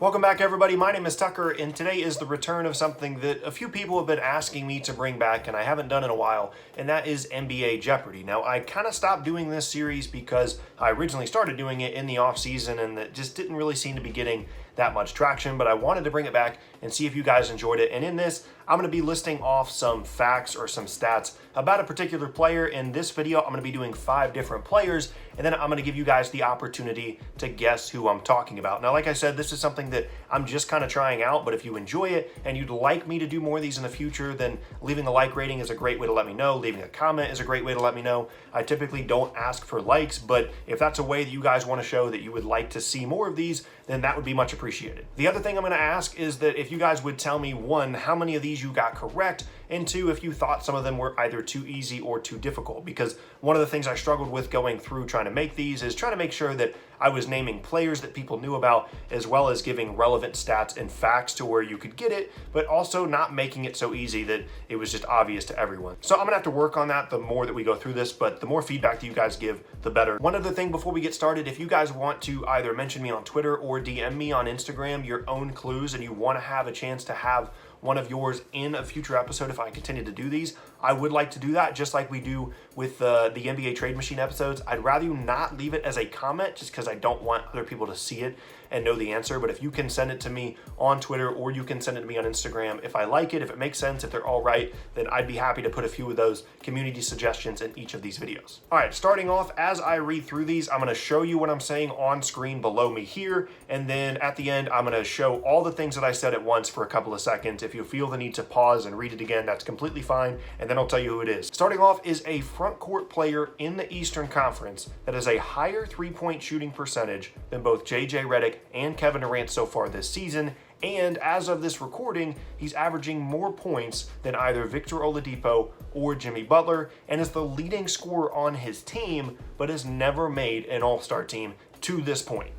Welcome back, everybody. My name is Tucker, and today is the return of something that a few people have been asking me to bring back, and I haven't done in a while, and that is NBA Jeopardy. Now, I kind of stopped doing this series because I originally started doing it in the off-season, and it just didn't really seem to be getting that much traction, but I wanted to bring it back and see if you guys enjoyed it. And in this, I'm going to be listing off some facts or some stats about a particular player. In this video, I'm going to be doing 5 different players, and then I'm going to give you guys the opportunity to guess who I'm talking about. Now, like I said, this is something that I'm just kind of trying out, but if you enjoy it and you'd like me to do more of these in the future, then leaving a like rating is a great way to let me know. Leaving a comment is a great way to let me know. I typically don't ask for likes, but if that's a way that you guys want to show that you would like to see more of these, then that would be much appreciated. The other thing I'm going to ask is that if you guys would tell me, 1, how many of these you got correct, and 2, if you thought some of them were either too easy or too difficult, because one of the things I struggled with going through trying to make these is trying to make sure that I was naming players that people knew about, as well as giving relevant stats and facts to where you could get it, but also not making it so easy that it was just obvious to everyone. So I'm gonna have to work on that the more that we go through this, but the more feedback that you guys give, the better. One other thing before we get started, if you guys want to either mention me on Twitter or DM me on Instagram your own clues, and you want to have a chance to have one of yours in a future episode if I continue to do these, I would like to do that just like we do with the NBA Trade Machine episodes. I'd rather you not leave it as a comment just because I don't want other people to see it and know the answer. But if you can send it to me on Twitter or you can send it to me on Instagram, if I like it, if it makes sense, if they're all right, then I'd be happy to put a few of those community suggestions in each of these videos. All right, starting off, as I read through these, I'm gonna show you what I'm saying on screen below me here. And then at the end, I'm gonna show all the things that I said at once for a couple of seconds. If you feel the need to pause and read it again, that's completely fine. And then I'll tell you who it is. Starting off is a front court player in the Eastern Conference that has a higher three-point shooting percentage than both JJ Reddick and Kevin Durant so far this season. And as of this recording, he's averaging more points than either Victor Oladipo or Jimmy Butler, and is the leading scorer on his team, but has never made an All-Star team to this point.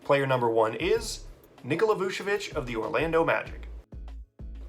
Player number 1 is Nikola Vucevic of the Orlando Magic.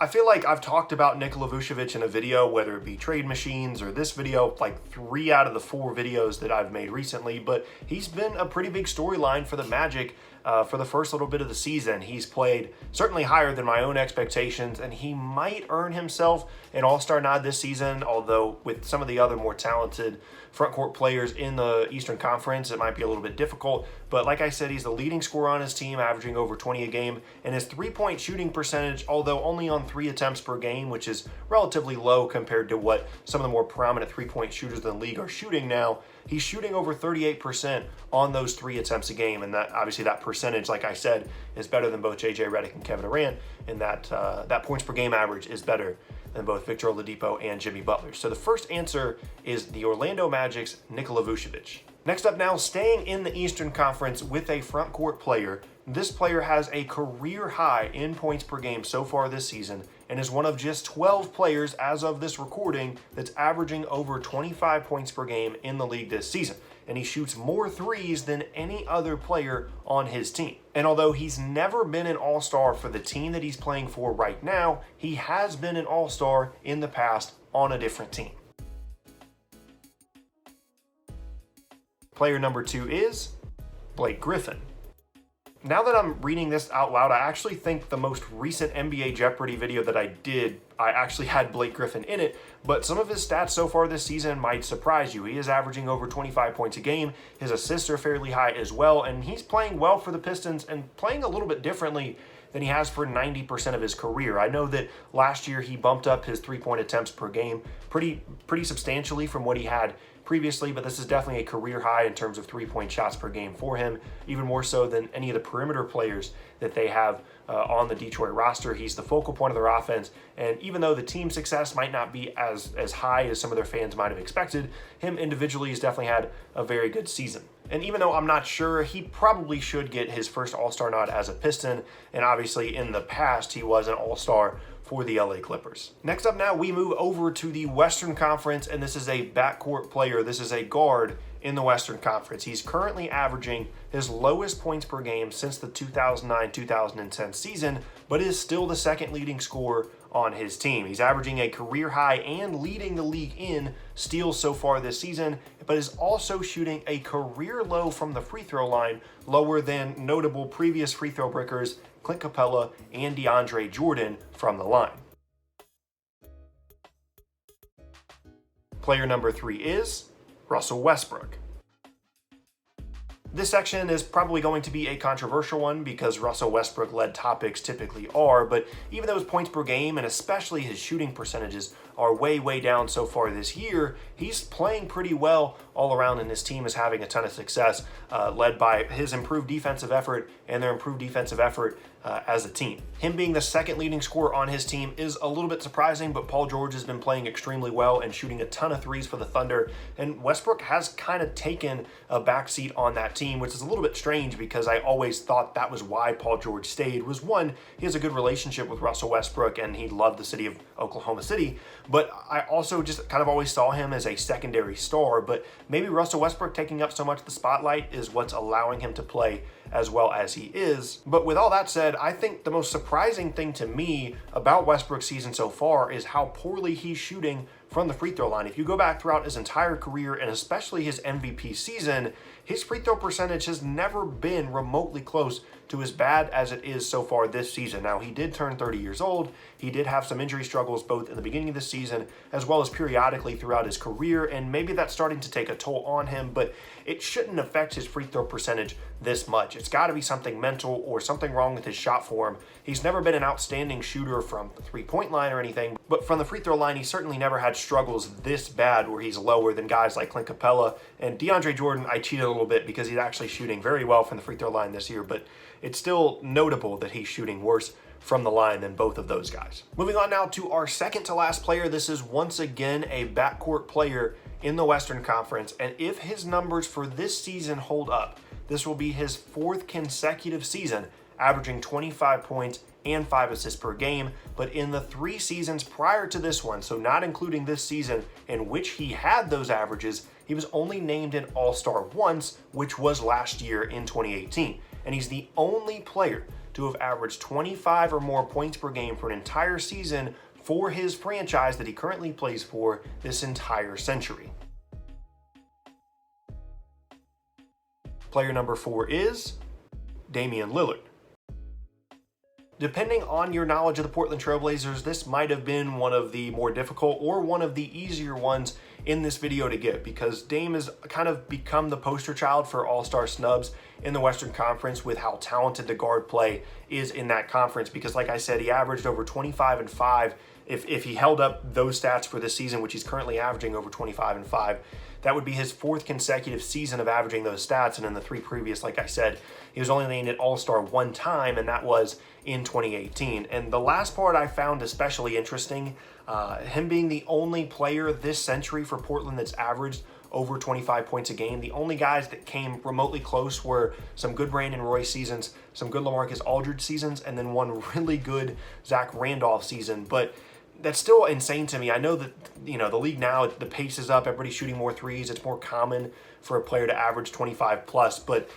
I feel like I've talked about Nikola Vucevic in a video, whether it be Trade Machines or this video, like 3 out of the 4 videos that I've made recently, but he's been a pretty big storyline for the Magic for the first little bit of the season. He's played certainly higher than my own expectations, and he might earn himself an All-Star nod this season, although with some of the other more talented front court players in the Eastern Conference, it might be a little bit difficult. But like I said, he's the leading scorer on his team, averaging over 20 a game, and his three-point shooting percentage, although only on 3 attempts per game, which is relatively low compared to what some of the more prominent three-point shooters in the league are shooting now, he's shooting over 38% on those 3 attempts a game, and that obviously that percentage, like I said, is better than both JJ Reddick and Kevin Durant, and that points per game average is better than both Victor Oladipo and Jimmy Butler. So the first answer is the Orlando Magic's Nikola Vucevic. Next up now, staying in the Eastern Conference with a front court player. This player has a career high in points per game so far this season, and is one of just 12 players as of this recording that's averaging over 25 points per game in the league this season. And he shoots more threes than any other player on his team. And although he's never been an All-Star for the team that he's playing for right now, he has been an All-Star in the past on a different team. Player number 2 is Blake Griffin. Now that I'm reading this out loud, I actually think the most recent NBA Jeopardy video that I did, I actually had Blake Griffin in it, but some of his stats so far this season might surprise you. He is averaging over 25 points a game. His assists are fairly high as well, and he's playing well for the Pistons and playing a little bit differently than he has for 90% of his career. I know that last year he bumped up his three-point attempts per game pretty substantially from what he had previously, but this is definitely a career high in terms of three-point shots per game for him, even more so than any of the perimeter players that they have on the Detroit roster. He's the focal point of their offense, and even though the team success might not be as high as some of their fans might have expected, him individually has definitely had a very good season. And even though I'm not sure, he probably should get his first All-Star nod as a Piston, and obviously in the past he was an All-Star for the LA Clippers. Next up now, we move over to the Western Conference, and this is a backcourt player. This is a guard in the Western Conference. He's currently averaging his lowest points per game since the 2009-2010 season, but is still the second leading scorer on his team. He's averaging a career high and leading the league in steals so far this season, but is also shooting a career low from the free throw line, lower than notable previous free throw breakers Clint Capella and DeAndre Jordan from the line. Player number 3 is Russell Westbrook. This section is probably going to be a controversial one because Russell Westbrook-led topics typically are, but even though his points per game and especially his shooting percentages are way down so far this year, he's playing pretty well all around, and his team is having a ton of success, led by his improved defensive effort and their improved defensive effort as a team. Him being the second leading scorer on his team is a little bit surprising, but Paul George has been playing extremely well and shooting a ton of threes for the Thunder, and Westbrook has kind of taken a backseat on that team, which is a little bit strange because I always thought that was why Paul George stayed. Was one, he has a good relationship with Russell Westbrook and he loved the city of Oklahoma City, but I also just kind of always saw him as a secondary star. But maybe Russell Westbrook taking up so much of the spotlight is what's allowing him to play as well as he is. But with all that said, I think the most surprising thing to me about Westbrook's season so far is how poorly he's shooting from the free throw line. If you go back throughout his entire career and especially his MVP season, his free throw percentage has never been remotely close to as bad as it is so far this season. Now, he did turn 30 years old. He did have some injury struggles both in the beginning of the season as well as periodically throughout his career, and maybe that's starting to take a toll on him, but it shouldn't affect his free throw percentage this much. It's got to be something mental or something wrong with his shot form. He's never been an outstanding shooter from the three-point line or anything, but from the free throw line, he certainly never had struggles this bad where he's lower than guys like Clint Capella and DeAndre Jordan. I cheated a little bit because he's actually shooting very well from the free throw line this year, but it's still notable that he's shooting worse from the line than both of those guys. Moving on now to our second to last player. This is once again a backcourt player in the Western Conference, and if his numbers for this season hold up, this will be his fourth consecutive season averaging 25 points and 5 assists per game. But in the 3 seasons prior to this one, so not including this season in which he had those averages, he was only named an All-Star once, which was last year in 2018. And he's the only player to have averaged 25 or more points per game for an entire season for his franchise that he currently plays for this entire century. Player number 4 is Damian Lillard. Depending on your knowledge of the Portland Trailblazers, this might have been one of the more difficult or one of the easier ones in this video to get, because Dame has kind of become the poster child for all-star snubs in the Western Conference with how talented the guard play is in that conference. Because like I said, he averaged over 25 and 5. If he held up those stats for this season, which he's currently averaging over 25 and 5, that would be his fourth consecutive season of averaging those stats. And in the 3 previous, like I said, he was only named an All-Star one time, and that was in 2018. And the last part I found especially interesting, him being the only player this century for Portland that's averaged over 25 points a game. The only guys that came remotely close were some good Brandon Roy seasons, some good LaMarcus Aldridge seasons, and then one really good Zach Randolph season. But that's still insane to me. I know that, you know, the league now, the pace is up, everybody's shooting more threes. It's more common for a player to average 25 plus, but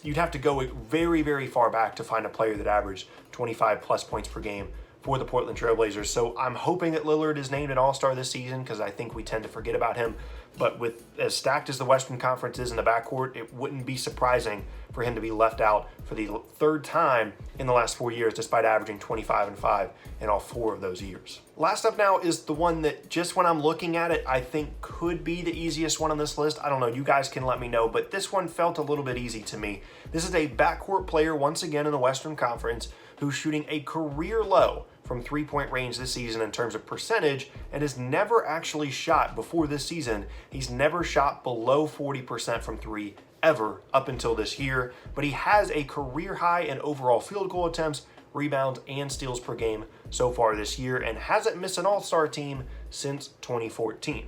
you'd have to go very far back to find a player that averaged 25 plus points per game for the Portland Trailblazers. So I'm hoping that Lillard is named an All-Star this season, because I think we tend to forget about him. But with as stacked as the Western Conference is in the backcourt, it wouldn't be surprising for him to be left out for the 3rd time in the last 4 years, despite averaging 25 and 5 in all 4 of those years. Last up now is the one that, just when I'm looking at it, I think could be the easiest one on this list. I don't know, you guys can let me know, but this one felt a little bit easy to me. This is a backcourt player once again in the Western Conference who's shooting a career low from 3-point range this season in terms of percentage, and has never actually shot before this season. He's never shot below 40% from 3 ever up until this year, but he has a career high in overall field goal attempts, rebounds, and steals per game so far this year, and hasn't missed an All-Star team since 2014.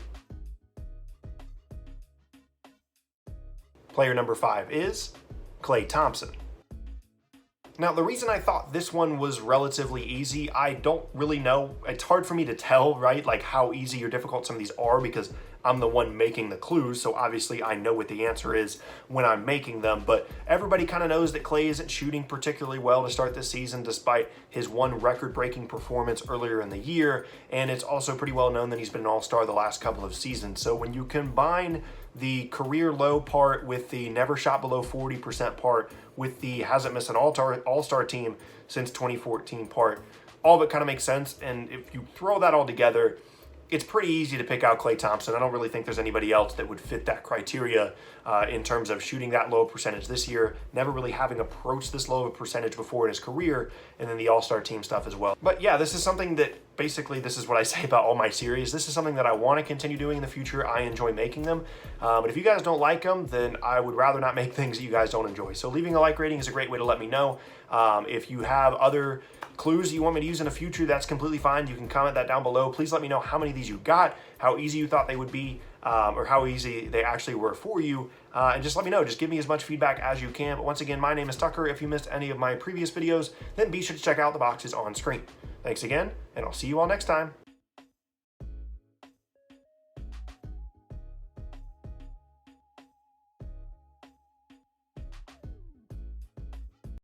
Player number 5 is Klay Thompson. Now, the reason I thought this one was relatively easy, I don't really know. It's hard for me to tell, right, like how easy or difficult some of these are, because I'm the one making the clues, so obviously I know what the answer is when I'm making them. But everybody kind of knows that Klay isn't shooting particularly well to start this season, despite his one record-breaking performance earlier in the year. And it's also pretty well known that he's been an all-star the last couple of seasons. So when you combine the career low part with the never shot below 40% part with the hasn't missed an all-star team since 2014 part, all of it kind of makes sense. And if you throw that all together, it's pretty easy to pick out Klay Thompson. I don't really think there's anybody else that would fit that criteria in terms of shooting that low percentage this year, never really having approached this low of a percentage before in his career, and then the all-star team stuff as well. But yeah, this is something that basically, this is what I say about all my series. This is something that I want to continue doing in the future. I enjoy making them. But if you guys don't like them, then I would rather not make things that you guys don't enjoy. So leaving a like rating is a great way to let me know. If you have other clues you want me to use in the future, that's completely fine. You can comment that down below. Please let me know how many of these you got, how easy you thought they would be, or how easy they actually were for you. And just let me know. Just give me as much feedback as you can. But once again, my name is Tucker. If you missed any of my previous videos, then be sure to check out the boxes on screen. Thanks again, and I'll see you all next time.